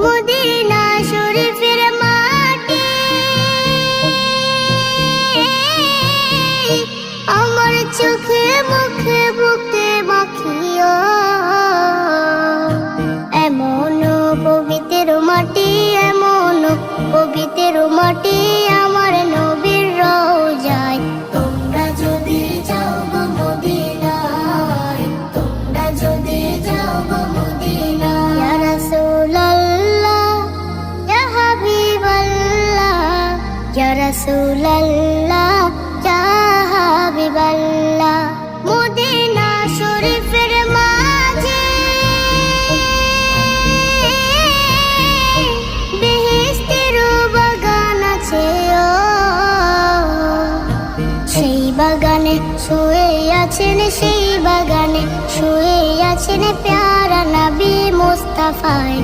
Medina শরীফের মাটি আমার চোখে মুখে বুকে মাখিও। এমন পবিত্র মাটি, এমন পবিত্র মাটি আমার নবীর রওজায়। তোমরা যদি যাও গো মদিনায়, তোমরা যদি যাও গো মদিনায়। ইয়া রাসূলুল্লাহ, ইয়া হাবিবাল্লাহ, ইয়া রাসূলুল্লাহ, ইয়া হাবিবাল্লাহ। মদিনা শরীফের মাঝে বেহেশতের বাগান আছে ও। সেই বাগানে শুয়ে আছেন, সেই বাগানে শুয়ে আছেন প্যারা নবী মুস্তাফায়।